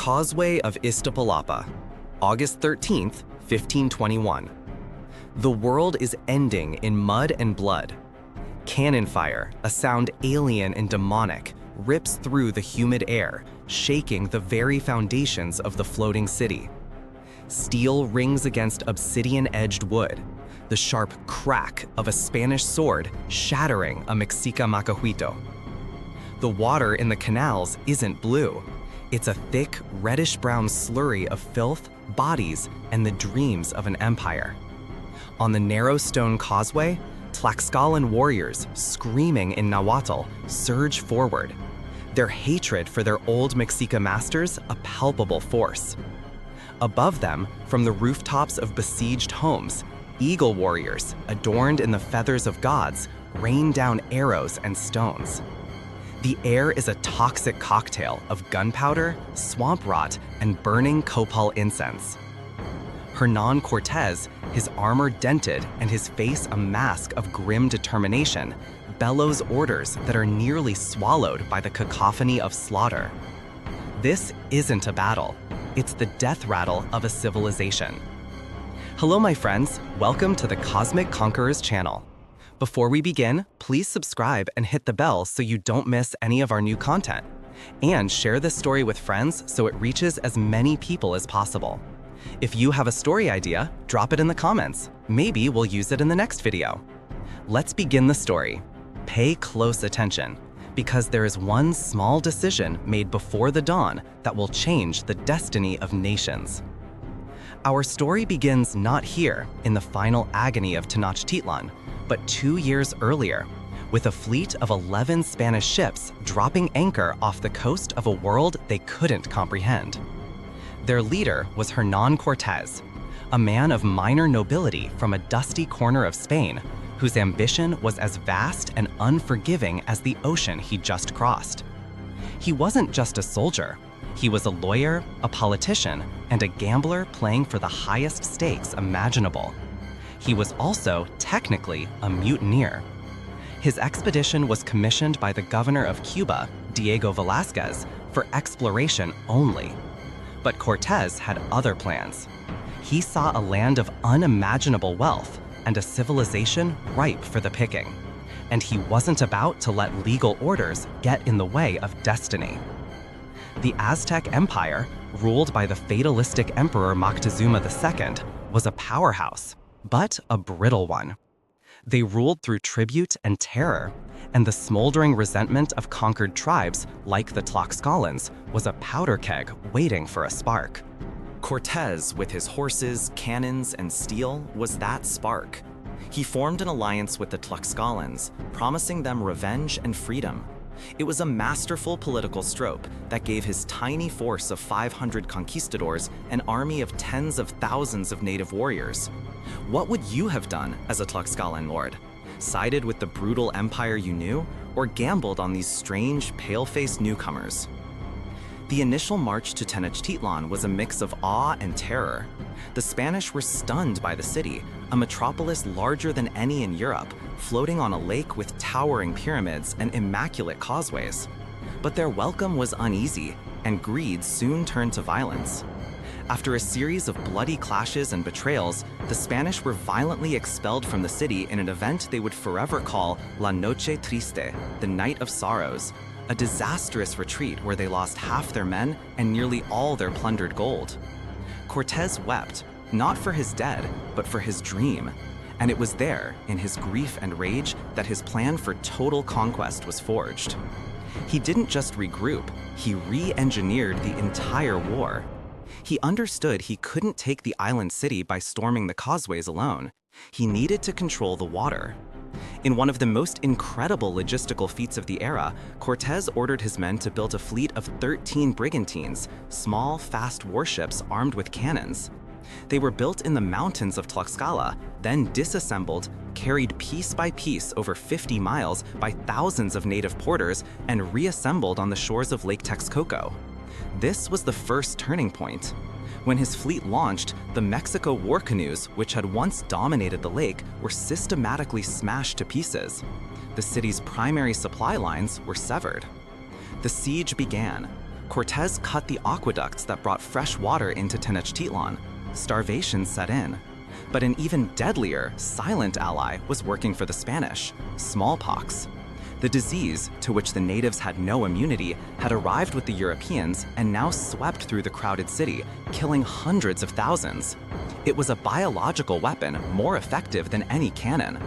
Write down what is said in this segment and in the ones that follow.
Causeway of Iztapalapa, August 13th, 1521. The world is ending in mud and blood. Cannon fire, a sound alien and demonic, rips through the humid air, shaking the very foundations of the floating city. Steel rings against obsidian-edged wood, the sharp crack of a Spanish sword shattering a Mexica macahuito. The water in the canals isn't blue. It's a thick, reddish-brown slurry of filth, bodies, and the dreams of an empire. On the narrow stone causeway, Tlaxcalan warriors, screaming in Nahuatl, surge forward, their hatred for their old Mexica masters a palpable force. Above them, from the rooftops of besieged homes, Eagle Warriors, adorned in the feathers of gods, rain down arrows and stones. The air is a toxic cocktail of gunpowder, swamp rot, and burning copal incense. Hernán Cortés, his armor dented and his face a mask of grim determination, bellows orders that are nearly swallowed by the cacophony of slaughter. This isn't a battle. It's the death rattle of a civilization. Hello, my friends. Welcome to the Cosmic Conquerors channel. Before we begin, please subscribe and hit the bell so you don't miss any of our new content. And share this story with friends so it reaches as many people as possible. If you have a story idea, drop it in the comments. Maybe we'll use it in the next video. Let's begin the story. Pay close attention, because there is one small decision made before the dawn that will change the destiny of nations. Our story begins not here, in the final agony of Tenochtitlan, but 2 years earlier, with a fleet of 11 Spanish ships dropping anchor off the coast of a world they couldn't comprehend. Their leader was Hernán Cortés, a man of minor nobility from a dusty corner of Spain, whose ambition was as vast and unforgiving as the ocean he just crossed. He wasn't just a soldier. He was a lawyer, a politician, and a gambler playing for the highest stakes imaginable. He was also, technically, a mutineer. His expedition was commissioned by the governor of Cuba, Diego Velázquez, for exploration only. But Cortés had other plans. He saw a land of unimaginable wealth and a civilization ripe for the picking. And he wasn't about to let legal orders get in the way of destiny. The Aztec Empire, ruled by the fatalistic emperor Moctezuma II, was a powerhouse, but a brittle one. They ruled through tribute and terror, and the smoldering resentment of conquered tribes, like the Tlaxcalans, was a powder keg waiting for a spark. Cortés, with his horses, cannons, and steel, was that spark. He formed an alliance with the Tlaxcalans, promising them revenge and freedom. It was a masterful political stroke that gave his tiny force of 500 conquistadors an army of tens of thousands of native warriors. What would you have done as a Tlaxcalan lord? Sided with the brutal empire you knew, or gambled on these strange, pale-faced newcomers? The initial march to Tenochtitlan was a mix of awe and terror. The Spanish were stunned by the city, a metropolis larger than any in Europe, floating on a lake with towering pyramids and immaculate causeways. But their welcome was uneasy, and greed soon turned to violence. After a series of bloody clashes and betrayals, the Spanish were violently expelled from the city in an event they would forever call La Noche Triste, the Night of Sorrows, a disastrous retreat where they lost half their men and nearly all their plundered gold. Cortés wept, not for his dead, but for his dream. And it was there, in his grief and rage, that his plan for total conquest was forged. He didn't just regroup, he re-engineered the entire war. He understood he couldn't take the island city by storming the causeways alone. He needed to control the water. In one of the most incredible logistical feats of the era, Cortés ordered his men to build a fleet of 13 brigantines, small, fast warships armed with cannons. They were built in the mountains of Tlaxcala, then disassembled, carried piece by piece over 50 miles by thousands of native porters, and reassembled on the shores of Lake Texcoco. This was the first turning point. When his fleet launched, the Mexico war canoes, which had once dominated the lake, were systematically smashed to pieces. The city's primary supply lines were severed. The siege began. Cortés cut the aqueducts that brought fresh water into Tenochtitlan. Starvation set in. But an even deadlier, silent ally was working for the Spanish: smallpox. The disease, to which the natives had no immunity, had arrived with the Europeans and now swept through the crowded city, killing hundreds of thousands. It was a biological weapon more effective than any cannon.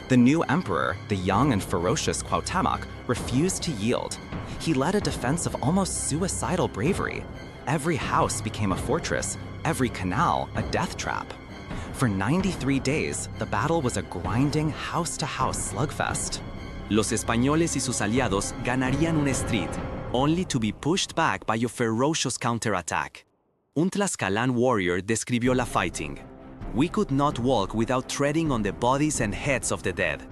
The new emperor, the young and ferocious Cuauhtémoc, refused to yield. He led a defense of almost suicidal bravery. Every house became a fortress, every canal a death trap. For 93 days, the battle was a grinding house-to-house slugfest. Los españoles y sus aliados ganarían un street, only to be pushed back by a ferocious counterattack. Un Tlaxcalan warrior describió la fighting. We could not walk without treading on the bodies and heads of the dead.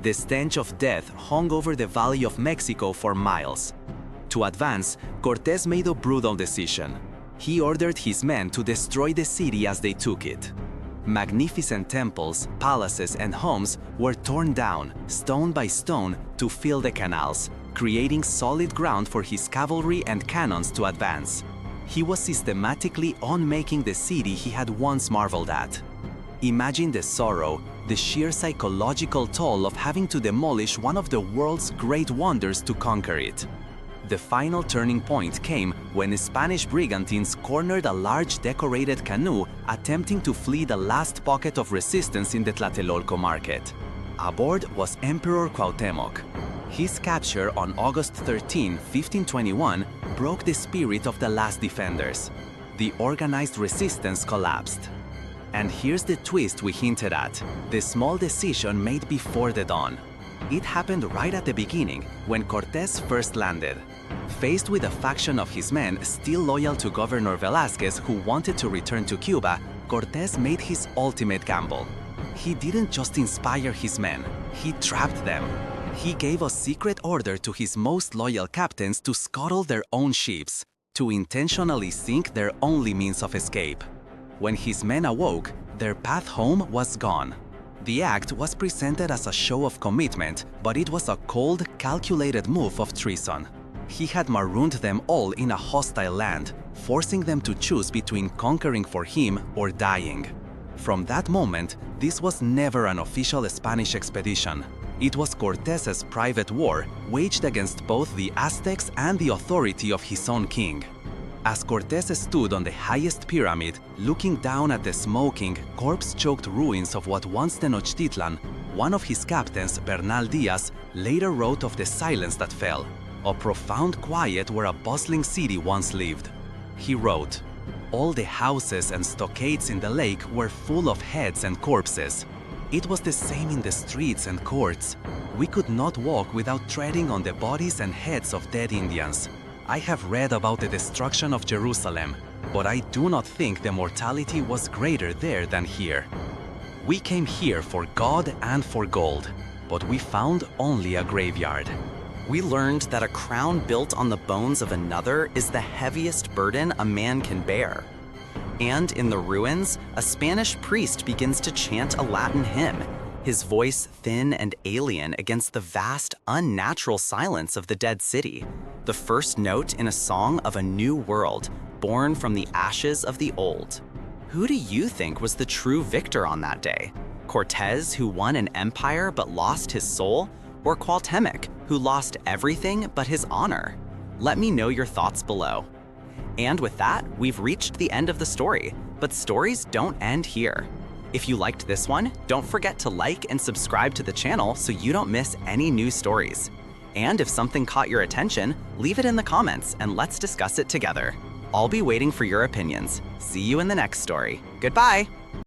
The stench of death hung over the Valley of Mexico for miles. To advance, Cortés made a brutal decision. He ordered his men to destroy the city as they took it. Magnificent temples, palaces, and homes were torn down, stone by stone, to fill the canals, creating solid ground for his cavalry and cannons to advance. He was systematically unmaking the city he had once marveled at. Imagine the sorrow, the sheer psychological toll of having to demolish one of the world's great wonders to conquer it. The final turning point came when Spanish brigantines cornered a large decorated canoe attempting to flee the last pocket of resistance in the Tlatelolco market. Aboard was Emperor Cuauhtémoc. His capture on August 13, 1521, broke the spirit of the last defenders. The organized resistance collapsed. And here's the twist we hinted at: the small decision made before the dawn. It happened right at the beginning, when Cortés first landed. Faced with a faction of his men still loyal to Governor Velázquez who wanted to return to Cuba, Cortés made his ultimate gamble. He didn't just inspire his men, he trapped them. He gave a secret order to his most loyal captains to scuttle their own ships, to intentionally sink their only means of escape. When his men awoke, their path home was gone. The act was presented as a show of commitment, but it was a cold, calculated move of treason. He had marooned them all in a hostile land, forcing them to choose between conquering for him or dying. From that moment, this was never an official Spanish expedition. It was Cortés's private war, waged against both the Aztecs and the authority of his own king. As Cortés stood on the highest pyramid, looking down at the smoking, corpse-choked ruins of what once Tenochtitlan, one of his captains, Bernal Díaz, later wrote of the silence that fell, a profound quiet where a bustling city once lived. He wrote, "All the houses and stockades in the lake were full of heads and corpses. It was the same in the streets and courts. We could not walk without treading on the bodies and heads of dead Indians. I have read about the destruction of Jerusalem, but I do not think the mortality was greater there than here. We came here for God and for gold, but we found only a graveyard." We learned that a crown built on the bones of another is the heaviest burden a man can bear. And in the ruins, a Spanish priest begins to chant a Latin hymn, his voice thin and alien against the vast, unnatural silence of the dead city, the first note in a song of a new world, born from the ashes of the old. Who do you think was the true victor on that day? Cortés, who won an empire but lost his soul? Or Cuauhtémoc, who lost everything but his honor? Let me know your thoughts below. And with that, we've reached the end of the story, but stories don't end here. If you liked this one, don't forget to like and subscribe to the channel so you don't miss any new stories. And if something caught your attention, leave it in the comments and let's discuss it together. I'll be waiting for your opinions. See you in the next story. Goodbye!